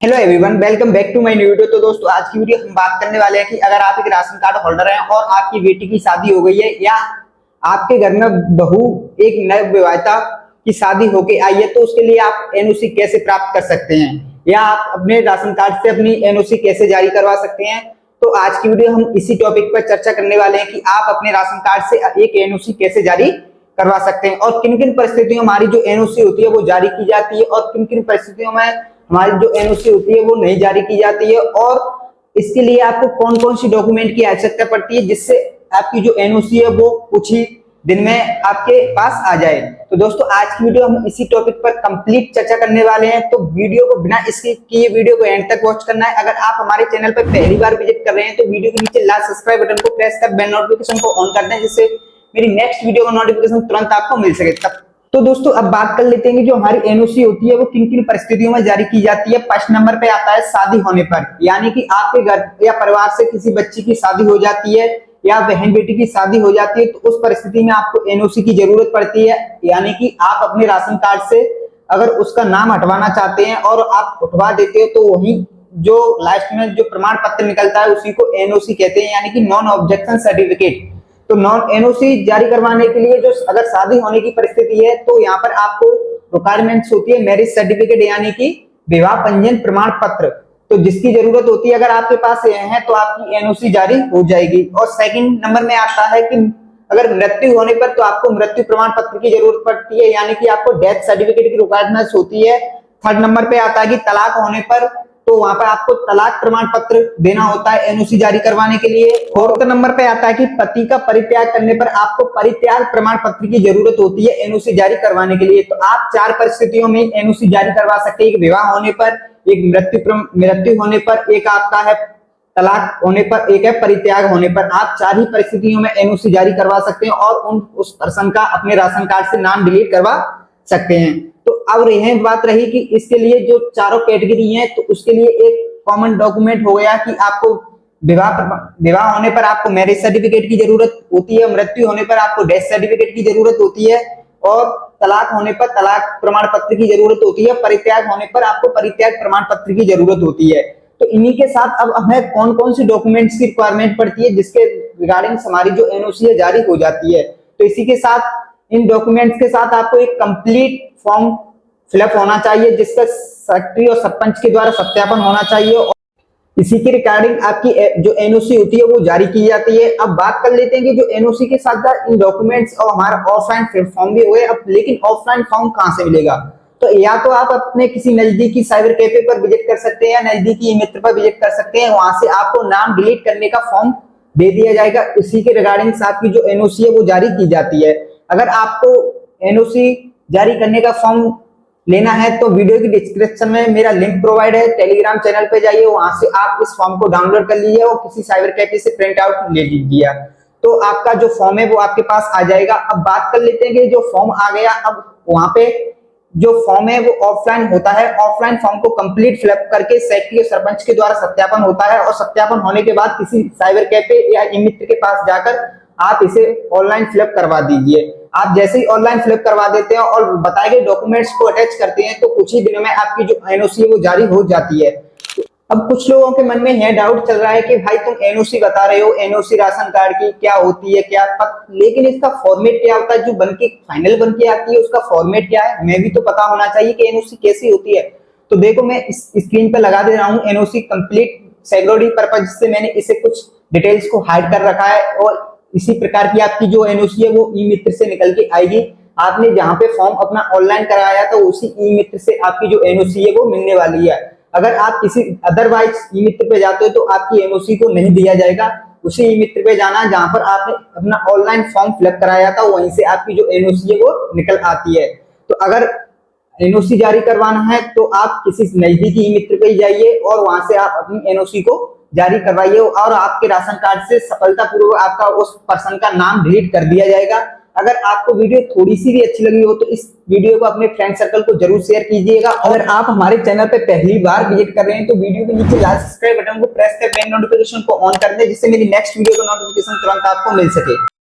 Hello everyone, welcome back to my new video. तो दोस्तों, आज की वीडियो हम बात करने वाले हैं कि अगर आप एक राशन कार्ड होल्डर हैं और आपकी बेटी की शादी हो गई है या आपके घर में बहू एक नव विवाहिता की शादी होके आई है, तो उसके लिए आप एनओसी कैसे प्राप्त कर सकते हैं या आप अपने राशन कार्ड से अपनी एनओसी कैसे जारी करवा सकते हैं। तो आज की वीडियो हम इसी टॉपिक पर चर्चा करने वाले हैं कि आप अपने राशन कार्ड से एक एनओसी कैसे जारी करवा सकते हैं और किन किन परिस्थितियों में हमारी जो एनओसी होती है वो जारी की जाती है और किन किन परिस्थितियों में हमारी जो एनओसी होती है वो नहीं जारी की जाती है और इसके लिए आपको कौन कौन सी डॉक्यूमेंट की आवश्यकता पड़ती है जिससे आपकी जो एनओसी है वो कुछ ही दिन में आपके पास आ जाए। तो दोस्तों, आज की वीडियो हम इसी टॉपिक पर कंप्लीट चर्चा करने वाले हैं, तो वीडियो को बिना स्किप किए वीडियो को एंड तक वॉच करना है। अगर आप हमारे चैनल पर पहली बार विजिट कर रहे हैं तो वीडियो के नीचे लाल सब्सक्राइब बटन को प्रेस कर बेल नोटिफिकेशन को ऑन कर दें, जिससे मेरी नेक्स्ट वीडियो का नोटिफिकेशन तुरंत आपको मिल सके। तो दोस्तों, अब बात कर लेते हैं कि जो हमारी एनओसी होती है वो किन किन परिस्थितियों में जारी की जाती है। फर्स्ट नंबर पे आता है शादी होने पर, यानी कि आपके घर या परिवार से किसी बच्ची की शादी हो जाती है या बहन बेटी की शादी हो जाती है, तो उस परिस्थिति में आपको एनओसी की जरूरत पड़ती है। यानी कि आप अपने राशन कार्ड से अगर उसका नाम हटवाना चाहते हैं और आप उठवा देते हो तो वही जो लास्ट में जो प्रमाण पत्र निकलता है उसी को एनओसी कहते हैं, यानी कि नॉन ऑब्जेक्शन सर्टिफिकेट। तो नॉन एनओसी जारी करवाने के लिए जो अगर शादी होने की परिस्थिति है तो यहाँ पर आपको रिक्वायरमेंट्स होती है मैरिज सर्टिफिकेट, यानी कि विवाह पंजीयन प्रमाण पत्र, तो जिसकी जरूरत होती है। अगर आपके पास यह है तो आपकी एनओसी जारी हो जाएगी। और सेकंड नंबर में आता है कि अगर मृत्यु होने पर तो आपको मृत्यु प्रमाण पत्र की जरूरत पड़ती है, यानी कि आपको डेथ सर्टिफिकेट की रिक्वायरमेंट्स होती है। थर्ड नंबर पे आता है कि तलाक होने पर तो वहां पर आपको तलाक प्रमाण पत्र देना होता है एनओसी जारी करवाने के लिए। फोर्थ नंबर पे आता है कि पति का परित्याग करने पर आपको परित्याग प्रमाण पत्र की जरूरत होती है एनओसी जारी करवाने के लिए। तो आप चार परिस्थितियों में एनओसी जारी करवा सकते हैं, एक विवाह होने पर, एक मृत्यु होने पर, एक आपका है तलाक होने पर, एक है परित्याग होने पर। आप चार ही परिस्थितियों में एनओसी जारी करवा सकते हैं और उस पर्सन का अपने राशन कार्ड से नाम डिलीट करवा सकते हैं। तो अब यह बात रही कि इसके लिए जो चारों कैटेगरी हैं, तो उसके लिए एक कॉमन डॉक्यूमेंट हो गया कि आपको विवाह होने पर आपको मैरिज सर्टिफिकेट की जरूरत होती है, मृत्यु होने पर आपको डेथ सर्टिफिकेट की जरूरत होती है और तलाक होने पर तलाक प्रमाण पत्र की जरूरत होती है, परित्याग होने पर आपको परित्याग प्रमाण पत्र की जरूरत होती है। तो इन्हीं के साथ अब हमें कौन कौन सी डॉक्यूमेंट्स की रिक्वायरमेंट पड़ती है जिसके रिगार्डिंग हमारी जो एनओसी है जारी हो जाती है। तो इसी के साथ इन डॉक्यूमेंट्स के साथ आपको एक कंप्लीट फॉर्म फिलअप होना चाहिए जिसका सेक्रेटरी और सरपंच के द्वारा सत्यापन होना चाहिए और इसी के रिगार्डिंग आपकी जो एनओसी होती है वो जारी की जाती है। अब बात कर लेते हैं कि जो एनओसी के साथ इन डॉक्यूमेंट्स और हमारा ऑफलाइन फॉर्म भी हुए। अब लेकिन ऑफलाइन फॉर्म कहाँ से मिलेगा? तो या तो आप अपने किसी नजदीकी साइबर कैफे पर विजिट कर सकते हैं या नजदीकी ई मित्र पर विजिट कर सकते हैं, वहां से आपको नाम डिलीट करने का फॉर्म दे दिया जाएगा। इसी के रिगार्डिंग आपकी जो एनओसी है वो जारी की जाती है। अगर आपको एनओसी जारी करने का फॉर्म लेना है तो वीडियो की डिस्क्रिप्शन में मेरा लिंक प्रोवाइड है, टेलीग्राम चैनल पे जाइए, वहां से आप इस फॉर्म को डाउनलोड कर लीजिए और किसी साइबर कैफे से प्रिंट आउट ले लीजिए, तो आपका जो फॉर्म है वो आपके पास आ जाएगा। अब बात कर लेते हैं कि जो फॉर्म आ गया, अब वहां पे जो फॉर्म है वो ऑफलाइन होता है। ऑफलाइन फॉर्म को कंप्लीट फिलअप करके सेक्रेटरी और सरपंच के द्वारा सत्यापन होता है और सत्यापन होने के बाद किसी साइबर कैफे या ई मित्र के पास जाकर आप इसे ऑनलाइन फिलअप करवा दीजिए। आप जैसे ही ऑनलाइन फिलअप करवा देते हैं और बताए गए डॉक्यूमेंट्स को अटैच करते हैं तो कुछ ही दिनों में आपकी जो एनओसी है वो जारी हो जाती है। अब कुछ लोगों के मन में यह डाउट चल रहा है कि भाई तुम एनओसी बता रहे हो, एनओसी राशन कार्ड की क्या होती है, क्या लेकिन इसका फॉर्मेट क्या होता है, जो बनके फाइनल बनके आती है उसका फॉर्मेट क्या है, हमें भी तो पता होना चाहिए कि एनओसी कैसी होती है। तो देखो, मैं इस स्क्रीन पर लगा दे रहा हूँ एनओसी कंप्लीट सिक्योरिटी पर्पज से मैंने इसे कुछ डिटेल्स को हाइड कर रखा है और इसी प्रकार की आपकी जो एनओसी है वो ई मित्र से निकल के आएगी। आपने जहां पे फॉर्म अपना ऑनलाइन कराया तो उसी ई मित्र से आपकी जो एनओसी है वो मिलने वाली है। अगर आप किसी अदरवाइज ई मित्र पे जाते हो तो आपकी एनओसी को नहीं दिया जाएगा। उसी ई मित्र पे जाना जहां पर आपने अपना ऑनलाइन फॉर्म फिलअप कराया था, वहीं से आपकी जो एनओसी है वो निकल आती है। तो अगर एनओसी जारी करवाना है तो आप किसी नजदीकी ई मित्र पे जाइए और वहां से आप अपनी एनओसी को जारी करवाइए और आपके राशन कार्ड से सफलतापूर्वक आपका उस पर्सन का नाम डिलीट कर दिया जाएगा। अगर आपको वीडियो थोड़ी सी भी अच्छी लगी हो तो इस वीडियो को अपने फ्रेंड सर्कल को जरूर शेयर कीजिएगा। अगर आप हमारे चैनल पे पहली बार विजिट कर रहे हैं तो वीडियो के नीचे लाल सब्सक्राइब बटन को प्रेस कर बेल नोटिफिकेशन को ऑन कर दें, जिससे मेरी नेक्स्ट वीडियो का नोटिफिकेशन तुरंत आपको मिल सके।